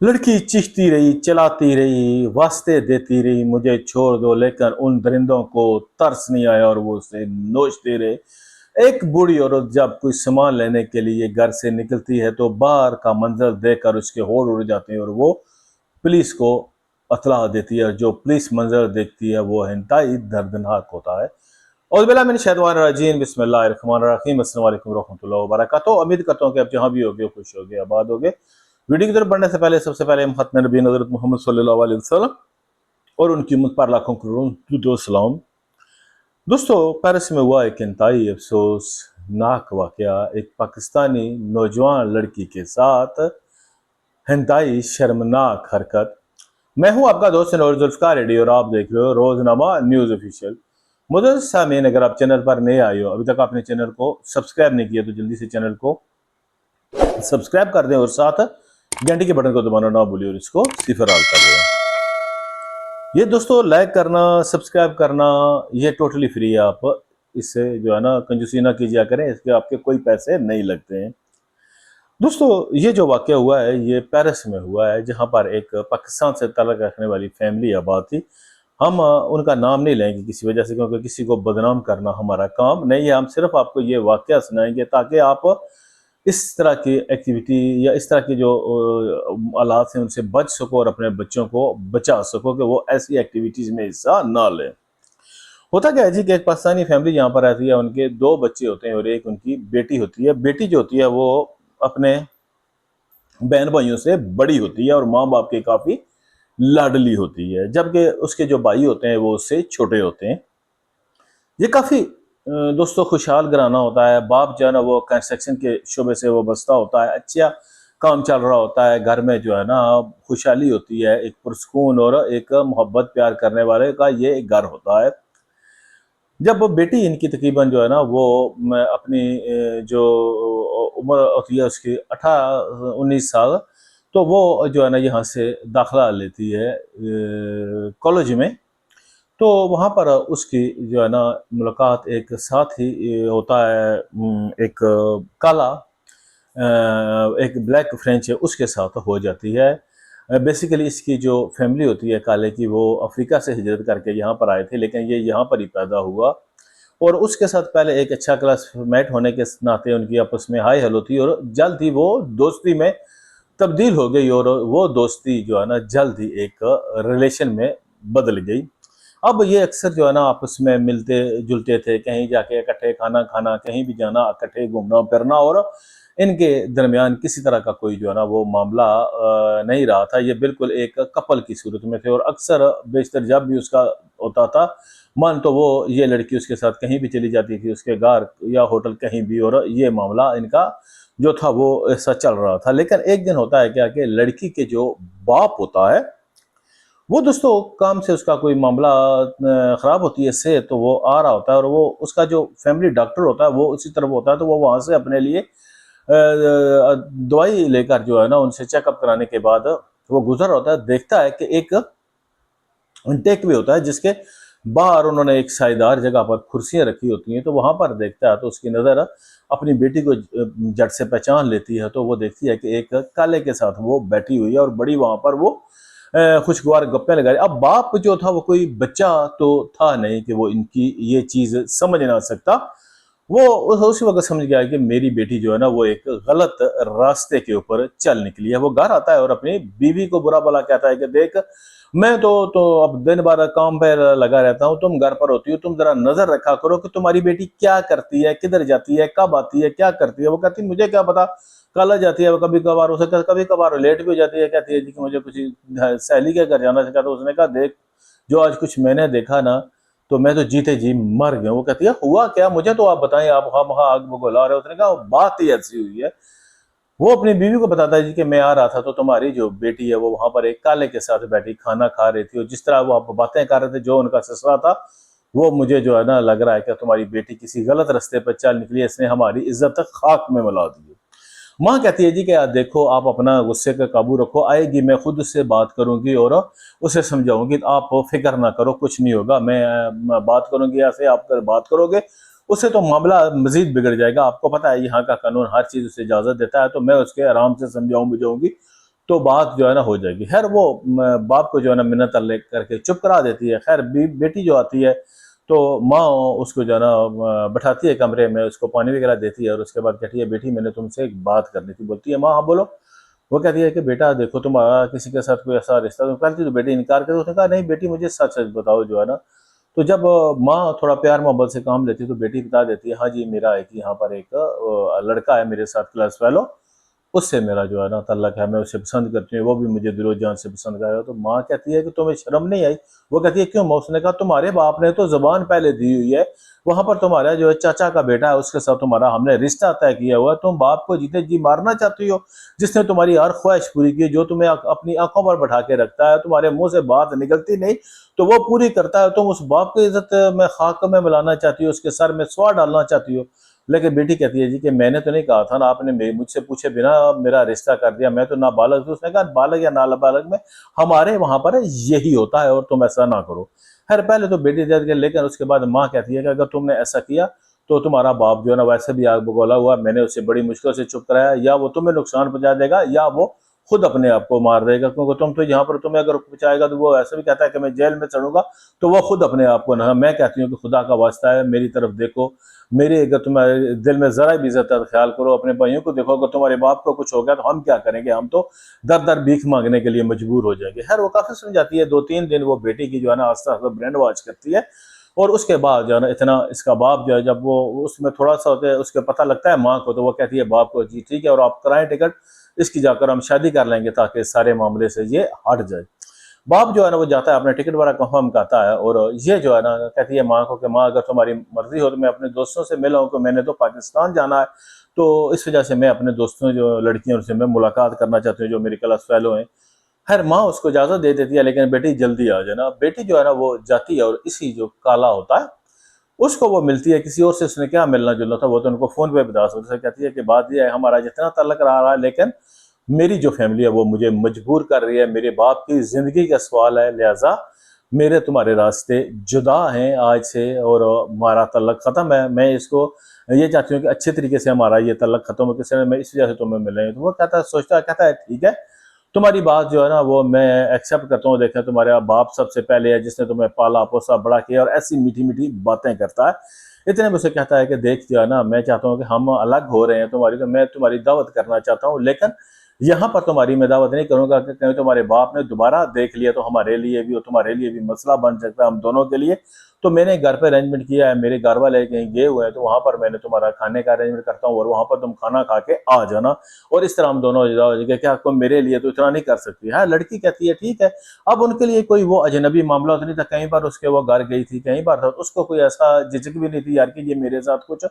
लड़की चीखती रही, चिल्लाती रही, वास्ते देती रही, मुझे छोड़ दो, लेकिन उन दरिंदों को तरस नहीं आया और वो उसे नोचते रहे। एक बूढ़ी औरत जब कोई सामान लेने के लिए घर से निकलती है तो बाहर का मंजर देखकर उसके होठ उड़ जाते हैं और वो पुलिस को अतला देती है। और जो पुलिस मंजर देखती है वो इंतहाई दर्दनाक होता है। और बिला मैंने शैतान रजीम बिस्मिल्लाहिर्रहमानिर्रहीम अस्सलाम वालेकुम रहमतुल्लाहि व बरकातहू। उम्मीद करता हूँ कि आप जहाँ भी होगे खुश होगे, आबाद होगे। वीडियो की तरफ बढ़ने से पहले सबसे पहले हम खत्म नबी हज़रत मोहम्मद सल्लल्लाहु अलैहि वसल्लम और उनकी उम्मत पर लाखों करोड़ों दुरूद सलाम। दोस्तों, पेरिस में हुआ एक इंतहाई अफसोसनाक वाकया एक पाकिस्तानी नौजवान लड़की के साथ। इंतहाई शर्मनाक हरकत। मैं हूं आपका दोस्त नौर जुल्फकार रेडी और आप देख रहे हो रोजनामा न्यूज ऑफिशियल। मुझे सामीन, अगर आप चैनल पर नए आए हो, अभी तक आपने चैनल को सब्सक्राइब नहीं किया तो जल्दी से चैनल को सब्सक्राइब कर दें और साथ घंटी के बटन को दबाना ना भूलिए और इसको सिफर ऑल कर दें। ये दोस्तों लाइक करना, सब्सक्राइब करना ये टोटली फ्री है। आप इससे जो है ना कंजूसी ना कीजिए करें, इसके आपके कोई पैसे नहीं लगते हैं। दोस्तों, ये जो वाकया हुआ है ये पेरिस में हुआ है, जहां पर एक पाकिस्तान से ताल्लुक रखने वाली फैमिली आबाद थी। हम उनका नाम नहीं लेंगे किसी वजह से, क्योंकि किसी को बदनाम करना हमारा काम नहीं है। हम सिर्फ आपको ये वाकया सुनाएंगे ताकि आप इस तरह की एक्टिविटी या इस तरह की जो हालात हैं उनसे बच सको और अपने बच्चों को बचा सको कि वो ऐसी एक्टिविटीज में हिस्सा ना लें। होता क्या है जी कि एक पाकिस्तानी फैमिली यहाँ पर रहती है, उनके दो बच्चे होते हैं और एक उनकी बेटी होती है। बेटी जो होती है वो अपने बहन भाइयों से बड़ी होती है और माँ बाप के काफी लाडली होती है, जबकि उसके जो भाई होते हैं वो उससे छोटे होते हैं। ये काफी दोस्तों खुशहाल घराना होता है। बाप जो है ना वो कंस्ट्रक्शन के शोबे से वो बसता होता है, अच्छा काम चल रहा होता है। घर में जो है ना खुशहाली होती है, एक पुरस्कून और एक मोहब्बत प्यार करने वाले का ये एक घर होता है। जब वो बेटी इनकी तकरीबन जो है ना वो अपनी जो उम्र होती है उसकी 18-19 साल, तो वो जो है ना यहाँ से दाखिला लेती है कॉलेज में। तो वहाँ पर उसकी जो है ना मुलाकात एक साथ ही होता है, एक काला एक ब्लैक फ्रेंच है उसके साथ हो जाती है। बेसिकली इसकी जो फैमिली होती है काले की, वो अफ्रीका से हिजरत करके यहाँ पर आए थे, लेकिन ये यहाँ पर ही पैदा हुआ। और उसके साथ पहले एक अच्छा क्लासमेट होने के नाते उनकी आपस में हाई हेलो थी और जल्द ही वो दोस्ती में तब्दील हो गई और वो दोस्ती जो है ना जल्द ही एक रिलेशन में बदल गई। अब ये अक्सर जो है ना आपस में मिलते जुलते थे, कहीं जाके इकट्ठे खाना खाना, कहीं भी जाना, इकट्ठे घूमना फिरना, और इनके दरमियान किसी तरह का कोई जो है ना वो मामला नहीं रहा था। ये बिल्कुल एक कपल की सूरत में थे और अक्सर बेशतर जब भी उसका होता था मन, तो वो ये लड़की उसके साथ कहीं भी चली जाती थी, उसके घर या होटल कहीं भी, और ये मामला इनका जो था वो ऐसा चल रहा था। लेकिन एक दिन होता है क्या कि लड़की के जो बाप होता है वो दोस्तों काम से उसका कोई मामला खराब होती है से, तो वो आ रहा होता है और वो उसका जो फैमिली डॉक्टर होता है वो उसी तरफ होता है, तो वो वहां से अपने लिए दवाई लेकर जो है ना उनसे चेकअप कराने के बाद वो गुजर होता है। देखता है कि एक टेक वे होता है जिसके बाहर उन्होंने एक साइदार जगह पर कुर्सियां रखी होती हैं, तो वहां पर देखता है तो उसकी नज़र अपनी बेटी को जट से पहचान लेती है। तो वो देखती है कि एक काले के साथ वो बैठी हुई है और बड़ी वहां पर वो खुशगवार गप्पे लगा रही। अब बाप जो था वो कोई बच्चा तो था नहीं कि वो इनकी ये चीज समझ ना सकता। वो उसी वक्त समझ गया कि मेरी बेटी जो है ना वो एक गलत रास्ते के ऊपर चल निकली है। वो घर आता है और अपनी बीवी को बुरा भला कहता है कि देख, मैं तो अब दिन भर काम पे लगा रहता हूँ, तुम घर पर होती हो, तुम जरा नजर रखा करो कि तुम्हारी बेटी क्या करती है, किधर जाती है, कब आती है, क्या करती है। वो कहती मुझे क्या पता, कल आ जाती है, वो कभी कभार उसे कभी कभार लेट भी हो जाती है। कहती है जी कि मुझे कुछ सहेली के घर जाना था। तो उसने कहा देख, जो आज कुछ मैंने देखा ना तो मैं तो जीते जी मर गया। वो कहती है हुआ क्या, मुझे तो आप बताएं, आप हम आग बगोला रहे हो। उसने कहा बात ही ऐसी हुई है। वो अपनी बीवी को बताता है जी कि मैं आ रहा था तो तुम्हारी जो बेटी है वो वहां पर एक काले के साथ बैठी खाना खा रही थी, और जिस तरह वो आप बातें कर रहे थे जो उनका ससुरा था, वो मुझे जो है ना लग रहा है कि तुम्हारी बेटी किसी गलत रास्ते पर चल निकली है, इसने हमारी इज्जत तक खाक में मिला दी है। माँ कहती है जी कि यार देखो, आप अपना गुस्से का काबू रखो, आएगी, मैं खुद उससे बात करूंगी और उसे समझाऊंगी, आप फिक्र ना करो, कुछ नहीं होगा। मैं बात करूंगी, ऐसे आप बात करोगे उससे तो मामला मजीद बिगड़ जाएगा। आपको पता है यहाँ का कानून हर चीज उसे इजाजत देता है, तो मैं उसके आराम से समझाऊं बुझाऊंगी, तो बात जो है ना हो जाएगी। खैर वो बाप को जो है ना मिन्नत अल्लाह करके चुप करा देती है। खैर बेटी जो आती है तो माँ उसको जो है ना बैठाती है कमरे में, उसको पानी वगैरह देती है और उसके बाद कहती है बेटी मैंने तुमसे एक बात करनी थी। बोलती है माँ हाँ बोलो। वो कहती है कि बेटा देखो तुम किसी के साथ कोई ऐसा रिश्ता, तो कहती तो बेटी इनकार करे। उसने कहा नहीं बेटी मुझे सच सच बताओ जो है ना। तो जब माँ थोड़ा प्यार मोहब्बत से काम लेती है तो बेटी बता देती है हाँ जी मेरा एक यहाँ पर एक लड़का है मेरे साथ क्लास फेलो, उससे मेरा जो है ना तल्लक है, मैं उसे पसंद करती हूँ, वो भी मुझे दिलो जान से पसंद करेगा। तो माँ कहती है कि तुम्हें शर्म नहीं आई? वो कहती है क्यों माँ? उसने कहा तुम्हारे बाप ने तो जबान पहले दी हुई है, वहां पर तुम्हारा जो है चाचा का बेटा है उसके साथ तुम्हारा हमने रिश्ता तय किया हुआ है, तुम बाप को जीते जी मारना चाहती हो, जिसने तुम्हारी हर ख्वाहिश पूरी की, जो तुम्हें अपनी आंखों पर बैठा के रखता है, तुम्हारे मुंह से बात निकलती नहीं तो वो पूरी करता है, तुम उस बाप की इज्जत में खाक में मिलाना चाहती हो, उसके सर में स्वार डालना चाहती हो। लेकिन बेटी कहती है जी कि मैंने तो नहीं कहा था ना, आपने मुझसे पूछे बिना मेरा रिश्ता कर दिया, मैं तो नाबालग थी। उसने कहा बालग या नाबालग में हमारे वहां पर यही होता है और तुम ऐसा ना करो। खैर पहले तो बेटी दे गई, लेकिन उसके बाद माँ कहती है कि अगर तुमने ऐसा किया तो तुम्हारा बाप जो है ना वैसे भी आग बगोला हुआ, मैंने उसे बड़ी मुश्किल से चुप कराया, या वो तुम्हें नुकसान पहुंचा देगा या वो खुद अपने आप को मार देगा, क्योंकि तुम तो यहाँ पर तुम्हें अगर पहुंचाएगा तो वो ऐसे भी कहता है कि मैं जेल में चढ़ूंगा, तो वो खुद अपने आप को ना। मैं कहती हूँ कि खुदा का वास्ता है मेरी तरफ देखो, मेरे अगर तुम्हारे दिल में जरा भी इज्जत है तो ख्याल करो, अपने भाइयों को देखो, अगर तुम्हारे बाप को कुछ हो गया तो हम क्या करेंगे, हम तो दर दर भीख मांगने के लिए मजबूर हो जाएंगे। खैर वो काफी समझाती है, 2-3 दिन वो बेटी की जो है ना आस्ता आस्ता ब्रेन वॉश करती है। और उसके बाद जो है ना इतना इसका बाप जो है जब वो उसमें थोड़ा सा होता है उसके पता लगता है माँ को, तो वो कहती है बाप को जी ठीक है और आप कराएं टिकट, इसकी जाकर हम शादी कर लेंगे ताकि सारे मामले से ये हट जाए। बाप जो है ना वो जाता है अपना टिकट वाला कंफर्म करता है और ये जो है ना कहती है माँ को कि माँ अगर तुम्हारी मर्जी हो तो मैं अपने दोस्तों से मिला हूँ कि मैंने तो पाकिस्तान जाना है, तो इस वजह से मैं अपने दोस्तों जो लड़कियों से मैं मुलाकात करना चाहती हूँ जो मेरे क्लास फेलो हैं। खैर माँ उसको इजाजत दे देती है, लेकिन बेटी जल्दी आ जाए ना। बेटी जो है ना वो जाती है और इसी जो काला होता है उसको वो मिलती है किसी और से, उसने क्या मिलना जुलना था वो तो उनको फोन पे बता सकते हैं। कहती है कि बात यह है हमारा जितना तल्लक रहा है, लेकिन मेरी जो फैमिली है वो मुझे मजबूर कर रही है, मेरे बाप की जिंदगी का सवाल है, लिहाजा मेरे तुम्हारे रास्ते जुदा हैं आज से और हमारा तल्लक खत्म है। मैं इसको ये चाहती हूँ कि अच्छे तरीके से हमारा ये तल्लक खत्म हो, किसी मैं इस वजह से तुम्हें मिल रही हूँ। तो वो कहता है सोचता है, कहता है ठीक है तुम्हारी बात जो है ना वो मैं एक्सेप्ट करता हूँ, देखें तुम्हारे बाप सबसे पहले है जिसने तुम्हें पाला पोसा बड़ा किया और ऐसी मीठी मीठी बातें करता है। इतने में उसे कहता है कि देख जो है ना मैं चाहता हूँ कि हम अलग हो रहे हैं तुम्हारी, तो मैं तुम्हारी दावत करना चाहता हूँ, लेकिन यहाँ पर तुम्हारी मैं दावत नहीं करूंगा कि कहीं तुम्हारे बाप ने दोबारा देख लिया तो हमारे लिए भी और तुम्हारे लिए भी मसला बन सकता है हम दोनों के लिए। तो मैंने घर पे अरेंजमेंट किया है, मेरे घर वाले कहीं गए हुए हैं तो वहां पर मैंने तुम्हारा खाने का अरेंजमेंट करता हूँ और वहां पर तुम खाना खा के आ जाना और इस तरह हम दोनों जुदा हो जाएंगे। क्या तुम मेरे लिए तो इतना नहीं कर सकती? हाँ लड़की कहती है ठीक है। अब उनके लिए कोई वो अजनबी मामला तो नहीं था, कहीं बार उसके वो घर गई थी, कहीं बार था, तो उसको कोई ऐसा झिझक भी नहीं थी यार कि ये मेरे साथ कुछ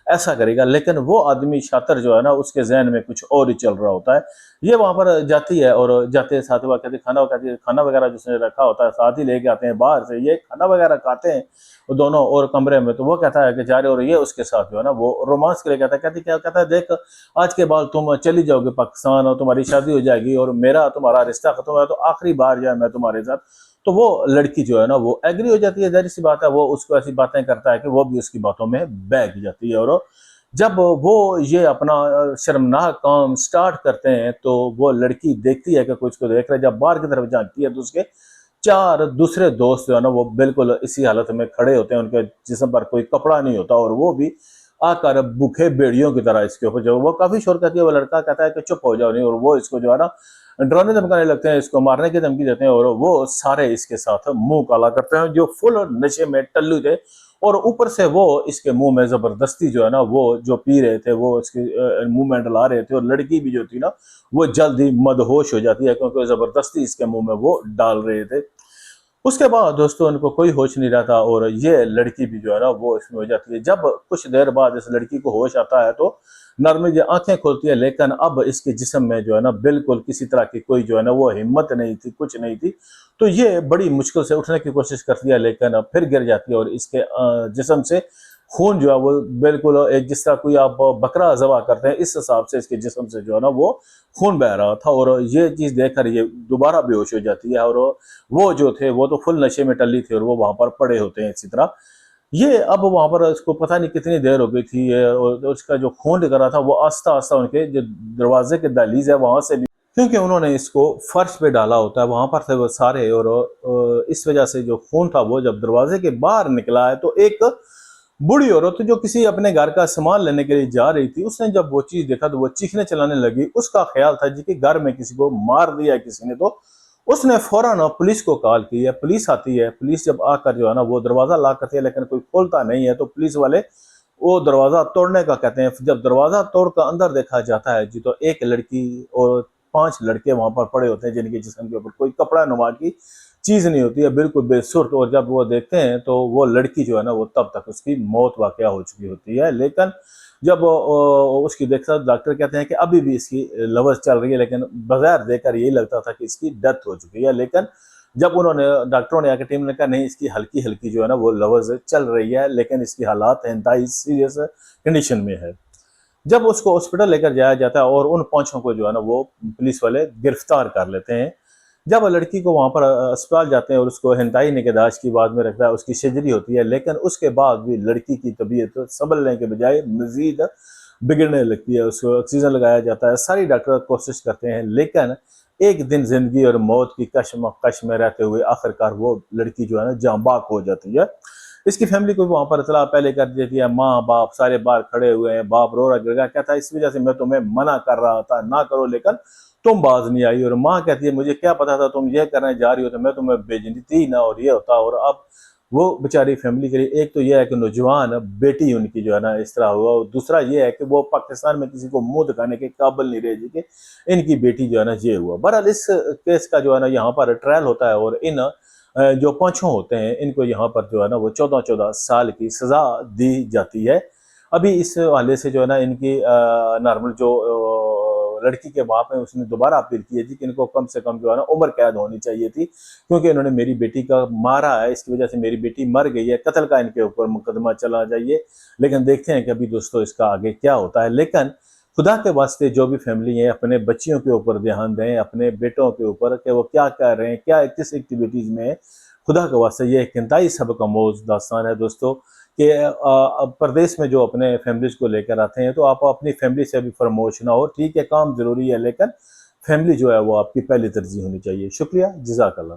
ऐसा करेगा। लेकिन वो आदमी शातिर जो है ना उसके जहन में कुछ और ही चल रहा होता है। ये वहां पर जाती है और जाते साथ वो कहती खाना, कहती है खाना वगैरह जिसने रखा होता है साथ ही लेके आते हैं बाहर से, ये खाना वगैरह खाते हैं वो दोनों और कमरे में। तो वो कहता है कि जा रहे, और ये उसके साथ जो है ना वो रोमांस के लिए कहता है, कहती क्या कहता है देख आज के बाद तुम चली जाओगे पाकिस्तान और तुम्हारी शादी हो जाएगी और मेरा तुम्हारा रिश्ता खत्म है, तो आखिरी बार जो है मैं तुम्हारे साथ। तो वो लड़की जो है ना वो एग्री हो जाती है, जाहिर सी बात है वो उसको ऐसी बातें करता है कि वो भी उसकी बातों में बैठ जाती है। और जब वो ये अपना शर्मनाक काम स्टार्ट करते हैं तो वो लड़की देखती है कि कुछ को देख रहा है, जब बाहर की तरफ झांकती है तो उसके 4 दूसरे दोस्त जो है ना वो बिल्कुल इसी हालत में खड़े होते हैं, उनके जिस्म पर कोई कपड़ा नहीं होता और वो भी आकर भूखे बेड़ियों की तरह इसके ऊपर जो वो काफी शोर करती है। वो लड़का कहता है कि चुप हो जाओ नहीं, और वो इसको जो है ना डराने धमकाने लगते हैं, इसको मारने की धमकी देते हैं और वो सारे इसके साथ मुंह काला करते हैं जो फुल नशे में टल्लू थे। और ऊपर से वो इसके मुंह में जबरदस्ती जो है ना वो जो पी रहे थे वो इसके मुंह में डला रहे थे, और लड़की भी जो थी ना वो जल्द ही मदहोश हो जाती है क्योंकि जबरदस्ती इसके मुंह में वो डाल रहे थे। उसके बाद दोस्तों उनको कोई होश नहीं रहता और ये लड़की भी जो है ना वो इसमें हो जाती है। जब कुछ देर बाद इस लड़की को होश आता है तो नॉर्मल ये आंखें खोलती है, लेकिन अब इसके जिस्म में जो है ना बिल्कुल किसी तरह की कोई जो है ना वो हिम्मत नहीं थी, कुछ नहीं थी। तो ये बड़ी मुश्किल से उठने की कोशिश करती है, लेकिन अब फिर गिर जाती है और इसके जिस्म से खून जो है वो बिल्कुल एक जिस तरह कोई आप बकरा ज़बह करते हैं इस हिसाब से इसके जिस्म से जो है ना वो खून बह रहा था। और ये चीज़ देखकर ये दोबारा बेहोश हो जाती है और वो जो थे वो तो फुल नशे में टल्ली थी और वो वहां पर पड़े होते हैं इसी तरह। ये अब वहां पर उसको पता नहीं कितनी देर हो गई थी और उसका जो खून निकल रहा था वो आस्ता आस्ता उनके जो दरवाजे के दहलीज है वहां से भी क्योंकि उन्होंने इसको फर्श पे डाला होता है, वहां पर थे वो सारे, और इस वजह से जो खून था वो जब दरवाजे के बाहर निकला है तो एक बूढ़ी औरत जो किसी अपने घर का सामान लेने के लिए जा रही थी, उसने जब वो चीज देखा तो वो चीखने चलाने लगी। उसका ख्याल था जी कि घर में किसी को मार दिया किसी ने, तो उसने फौरन पुलिस को कॉल की है। पुलिस आती है, पुलिस जब आकर जो है ना वो दरवाजा लॉक करती है लेकिन कोई खोलता नहीं है, तो पुलिस वाले वो दरवाजा तोड़ने का कहते हैं। जब दरवाजा तोड़कर अंदर देखा जाता है जी तो एक लड़की और 5 लड़के वहां पर पड़े होते हैं जिनके जिस्म के ऊपर कोई कपड़ा नुमा की चीज नहीं होती है, बिल्कुल बेसुर्त। और जब वो देखते हैं तो वो लड़की जो है ना वो तब तक उसकी मौत वाकया हो चुकी होती है। लेकिन जब उसकी देखता डॉक्टर कहते हैं कि अभी भी इसकी लवर्स चल रही है, लेकिन बगैर देखकर यही लगता था कि इसकी डेथ हो चुकी है। लेकिन जब उन्होंने डॉक्टरों ने आकर टीम ने कहा नहीं, इसकी हल्की हल्की जो है ना वो लवर्स चल रही है, लेकिन इसकी हालात इंतहाई सीरियस कंडीशन में है। जब उसको हॉस्पिटल लेकर जाया जाता है और उन पांचों को जो है ना वो पुलिस वाले गिरफ्तार कर लेते हैं। जब लड़की को वहां पर अस्पताल जाते हैं और उसको हिंताई निगहदाश्त की बाद में रखता है, उसकी सर्जरी होती है, लेकिन उसके बाद भी लड़की की तबीयत संभलने के बजाय मजीद बिगड़ने लगती है। उसको ऑक्सीजन लगाया जाता है, सारी डॉक्टर कोशिश करते हैं, लेकिन एक दिन जिंदगी और मौत की कश में रहते हुए आखिरकार वो लड़की जो है ना जाँ बाक हो जाती है। इसकी फैमिली को वहां पर इतला पहले कर देती है, माँ बाप सारे बाहर खड़े हुए हैं, बाप रो रहा गिर कहता है इस वजह से मैं तुम्हें मना कर रहा था ना करो, लेकिन तुम बाज नहीं आई। और माँ कहती है मुझे क्या पता था तुम ये करने जा रही हो, तो मैं तुम्हें भेजनी थी ना, और ये होता। और अब वो बेचारी फैमिली के लिए एक तो ये है कि नौजवान बेटी उनकी जो है ना इस तरह हुआ, और दूसरा ये है कि वो पाकिस्तान में किसी को मुंह दिखाने के काबिल नहीं रहे जी कि इनकी बेटी जो है ना ये हुआ। बहरहाल इस केस का जो है ना यहाँ पर ट्रायल होता है, और इन जो पांचों होते हैं इनको यहाँ पर जो है ना वो 14-14 साल की सजा दी जाती है। अभी इस हवाले से जो है ना इनकी नॉर्मल जो लड़की के बाप है उसने दोबारा अपील की है थी कि इनको कम से कम जो है ना उम्र कैद होनी चाहिए थी, क्योंकि इन्होंने मेरी बेटी का मारा है, इसकी वजह से मेरी बेटी मर गई है, कत्ल का इनके ऊपर मुकदमा चला जाइए। लेकिन देखते हैं कि अभी दोस्तों इसका आगे क्या होता है। लेकिन खुदा के वास्ते जो भी फैमिली है अपने बच्चियों के ऊपर ध्यान दें, अपने बेटों के ऊपर कि वो क्या कर रहे हैं, क्या किस एक्टिविटीज में है। खुदा के वास्ते ये एक इंतहाई सबक आमोज दास्तान है दोस्तों कि प्रदेश में जो अपने फैमिलीज को लेकर आते हैं तो आप अपनी फैमिली से भी फरमोश ना हो। ठीक है काम जरूरी है, लेकिन फैमिली जो है वो आपकी पहली तरजीह होनी चाहिए। शुक्रिया, जज़ाकल्लाह।